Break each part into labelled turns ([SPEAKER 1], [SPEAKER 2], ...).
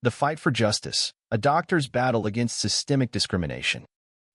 [SPEAKER 1] The Fight for Justice, a doctor's battle against systemic discrimination.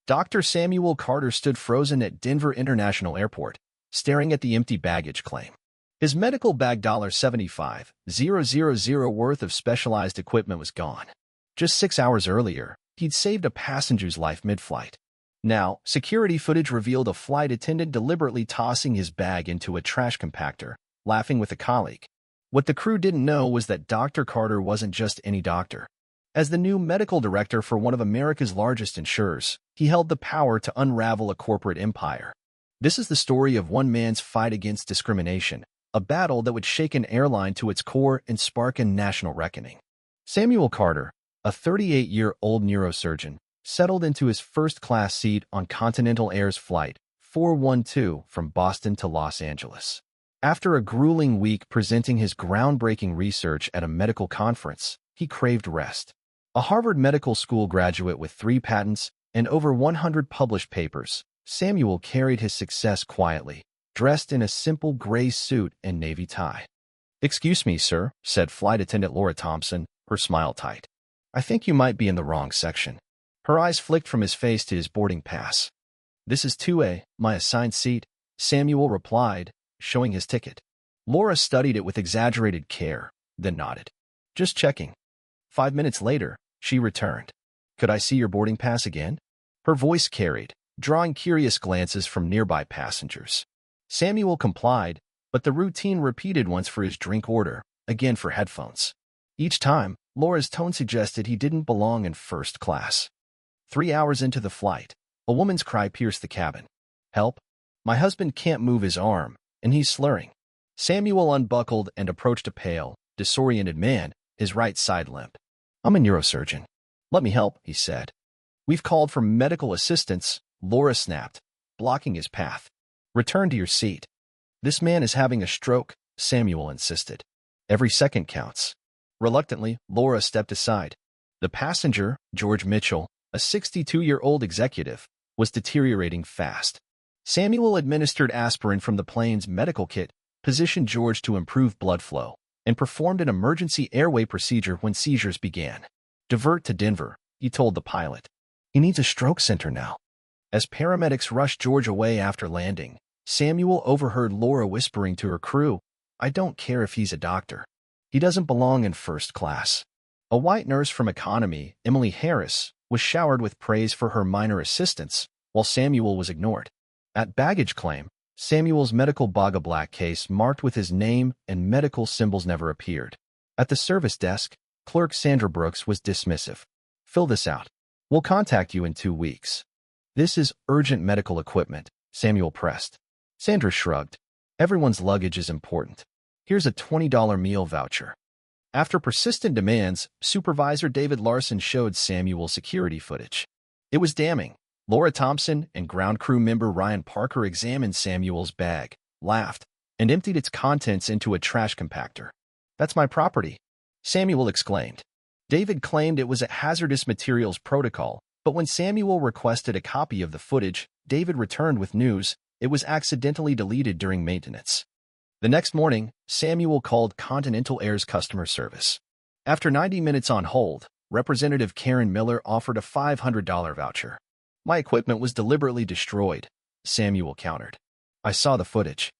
[SPEAKER 1] Dr. Samuel Carter stood frozen at Denver International Airport, staring at the empty baggage claim. His medical bag $75,000 worth of specialized equipment was gone. Just 6 hours earlier, he'd saved a passenger's life mid-flight. Now, security footage revealed a flight attendant deliberately tossing his bag into a trash compactor, laughing with a colleague. What the crew didn't know was that Dr. Carter wasn't just any doctor. As the new medical director for one of America's largest insurers, he held the power to unravel a corporate empire. This is the story of one man's fight against discrimination, a battle that would shake an airline to its core and spark a national reckoning. Samuel Carter, a 38-year-old neurosurgeon, settled into his first-class seat on Continental Air's Flight 412 from Boston to Los Angeles. After a grueling week presenting his groundbreaking research at a medical conference, he craved rest. A Harvard Medical School graduate with 3 patents and over 100 published papers, Samuel carried his success quietly, dressed in a simple gray suit and navy tie. "Excuse me, sir," said flight attendant Laura Thompson, her smile tight. "I think you might be in the wrong section." Her eyes flicked from his face to his boarding pass. "This is 2A, my assigned seat," Samuel replied, showing his ticket. Laura studied it with exaggerated care, then nodded. "Just checking." 5 minutes later, she returned. "Could I see your boarding pass again?" Her voice carried, drawing curious glances from nearby passengers. Samuel complied, but the routine repeated once for his drink order, again for headphones. Each time, Laura's tone suggested he didn't belong in first class. 3 hours into the flight, a woman's cry pierced the cabin. "Help! My husband can't move his arm, and he's slurring." Samuel unbuckled and approached a pale, disoriented man, his right side limp. "I'm a neurosurgeon. Let me help," he said. "We've called for medical assistance," Laura snapped, blocking his path. "Return to your seat." "This man is having a stroke," Samuel insisted. "Every second counts." Reluctantly, Laura stepped aside. The passenger, George Mitchell, a 62-year-old executive, was deteriorating fast. Samuel administered aspirin from the plane's medical kit, positioned George to improve blood flow, and performed an emergency airway procedure when seizures began. "Divert to Denver," he told the pilot. "He needs a stroke center now." As paramedics rushed George away after landing, Samuel overheard Laura whispering to her crew, "I don't care if he's a doctor. He doesn't belong in first class." A white nurse from economy, Emily Harris, was showered with praise for her minor assistance, while Samuel was ignored. At baggage claim, Samuel's medical Baga Black case marked with his name and medical symbols never appeared. At the service desk, clerk Sandra Brooks was dismissive. "Fill this out. We'll contact you in 2 weeks." "This is urgent medical equipment," Samuel pressed. Sandra shrugged. "Everyone's luggage is important. Here's a $20 meal voucher." After persistent demands, Supervisor David Larson showed Samuel security footage. It was damning. Laura Thompson and ground crew member Ryan Parker examined Samuel's bag, laughed, and emptied its contents into a trash compactor. "That's my property," Samuel exclaimed. David claimed it was a hazardous materials protocol, but when Samuel requested a copy of the footage, David returned with news: it was accidentally deleted during maintenance. The next morning, Samuel called Continental Air's customer service. After 90 minutes on hold, Representative Karen Miller offered a $500 voucher. "My equipment was deliberately destroyed," Samuel countered. "I saw the footage."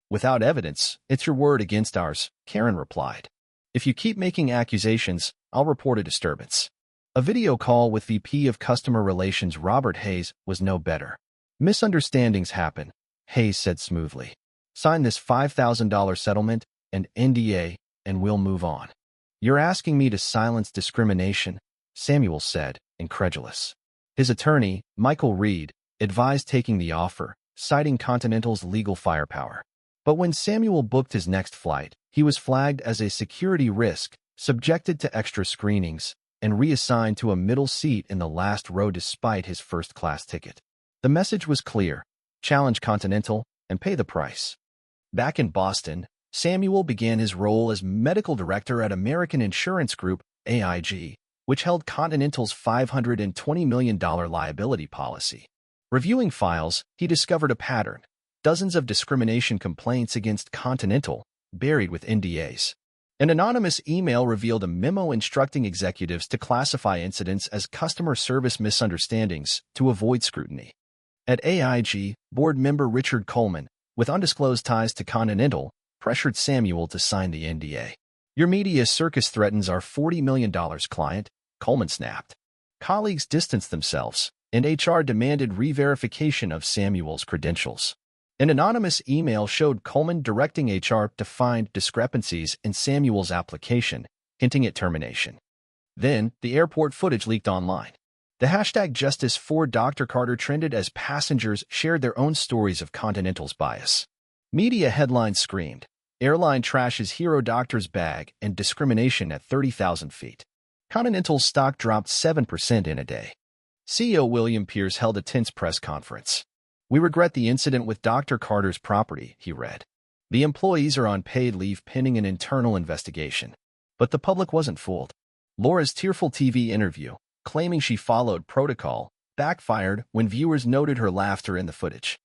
[SPEAKER 1] "Without evidence, it's your word against ours," Karen replied. "If you keep making accusations, I'll report a disturbance." A video call with VP of Customer Relations Robert Hayes was no better. "Misunderstandings happen," Hayes said smoothly. "Sign this $5,000 settlement and NDA, and we'll move on." "You're asking me to silence discrimination," Samuel said, incredulous. His attorney, Michael Reed, advised taking the offer, citing Continental's legal firepower. But when Samuel booked his next flight, he was flagged as a security risk, subjected to extra screenings, and reassigned to a middle seat in the last row despite his first-class ticket. The message was clear: challenge Continental and pay the price. Back in Boston, Samuel began his role as medical director at American Insurance Group, AIG, which held Continental's $520 million liability policy. Reviewing files, he discovered a pattern: dozens of discrimination complaints against Continental, buried with NDAs. An anonymous email revealed a memo instructing executives to classify incidents as customer service misunderstandings to avoid scrutiny. At AIG, board member Richard Coleman, with undisclosed ties to Continental, pressured Samuel to sign the NDA. "Your media circus threatens our $40 million client," Coleman snapped. Colleagues distanced themselves, and HR demanded re-verification of Samuel's credentials. An anonymous email showed Coleman directing HR to find discrepancies in Samuel's application, hinting at termination. Then, the airport footage leaked online. The hashtag Justice for Dr. Carter trended as passengers shared their own stories of Continental's bias. Media headlines screamed, "Airline trashes hero doctor's bag and discrimination at 30,000 feet." Continental's stock dropped 7% in a day. CEO William Pierce held a tense press conference. "We regret the incident with Dr. Carter's property," he read. "The employees are on paid leave pending an internal investigation." But the public wasn't fooled. Laura's tearful TV interview, claiming she followed protocol, backfired when viewers noted her laughter in the footage.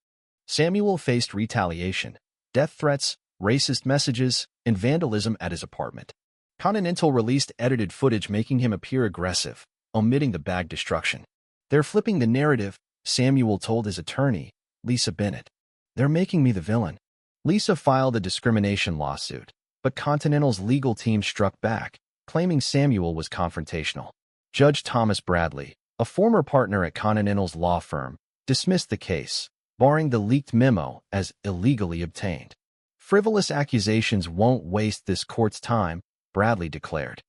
[SPEAKER 1] Samuel faced retaliation, death threats, racist messages, and vandalism at his apartment. Continental released edited footage making him appear aggressive, omitting the bag destruction. "They're flipping the narrative," Samuel told his attorney, Lisa Bennett. "They're making me the villain." Lisa filed a discrimination lawsuit, but Continental's legal team struck back, claiming Samuel was confrontational. Judge Thomas Bradley, a former partner at Continental's law firm, dismissed the case, barring the leaked memo as illegally obtained. "Frivolous accusations won't waste this court's time," Bradley declared.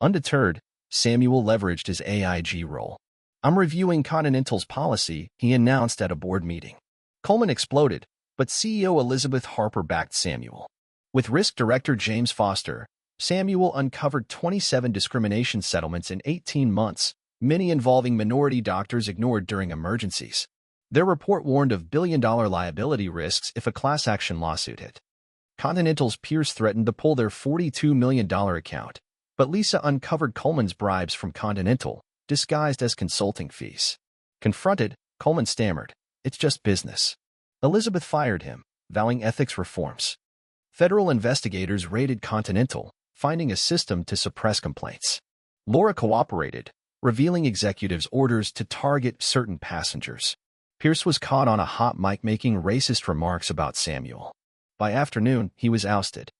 [SPEAKER 1] Undeterred, Samuel leveraged his AIG role. "I'm reviewing Continental's policy," he announced at a board meeting. Coleman exploded, but CEO Elizabeth Harper backed Samuel. With risk director James Foster, Samuel uncovered 27 discrimination settlements in 18 months, many involving minority doctors ignored during emergencies. Their report warned of billion-dollar liability risks if a class action lawsuit hit. Continental's peers threatened to pull their $42 million account, but Lisa uncovered Coleman's bribes from Continental, disguised as consulting fees. Confronted, Coleman stammered, "It's just business." Elizabeth fired him, vowing ethics reforms. Federal investigators raided Continental, finding a system to suppress complaints. Laura cooperated, revealing executives' orders to target certain passengers. Pierce was caught on a hot mic making racist remarks about Samuel. By afternoon, he was ousted.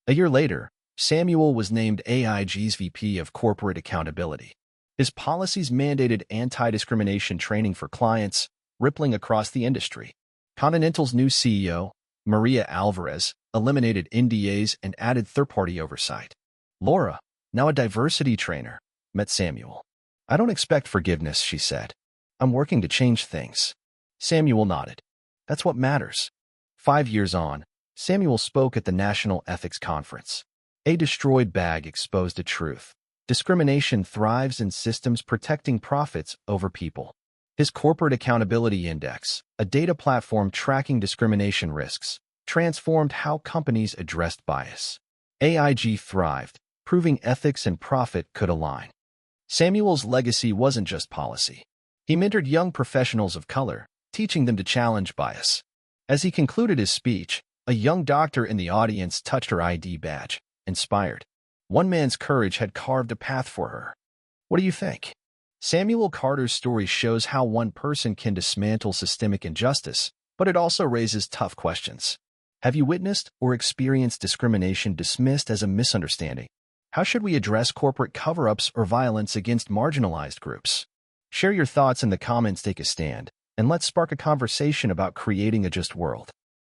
[SPEAKER 1] A year later, Samuel was named AIG's VP of Corporate Accountability. His policies mandated anti-discrimination training for clients, rippling across the industry. Continental's new CEO, Maria Alvarez, eliminated NDAs and added third-party oversight. Laura, now a diversity trainer, met Samuel. "I don't expect forgiveness," she said. "I'm working to change things." Samuel nodded. "That's what matters." 5 years on, Samuel spoke at the National Ethics Conference. A destroyed bag exposed the truth. Discrimination thrives in systems protecting profits over people. His Corporate Accountability Index, a data platform tracking discrimination risks, transformed how companies addressed bias. AIG thrived, proving ethics and profit could align. Samuel's legacy wasn't just policy. He mentored young professionals of color, teaching them to challenge bias. As he concluded his speech, a young doctor in the audience touched her ID badge, inspired. One man's courage had carved a path for her. What do you think? Samuel Carter's story shows how one person can dismantle systemic injustice, but it also raises tough questions. Have you witnessed or experienced discrimination dismissed as a misunderstanding? How should we address corporate cover-ups or violence against marginalized groups? Share your thoughts in the comments, take a stand, and let's spark a conversation about creating a just world.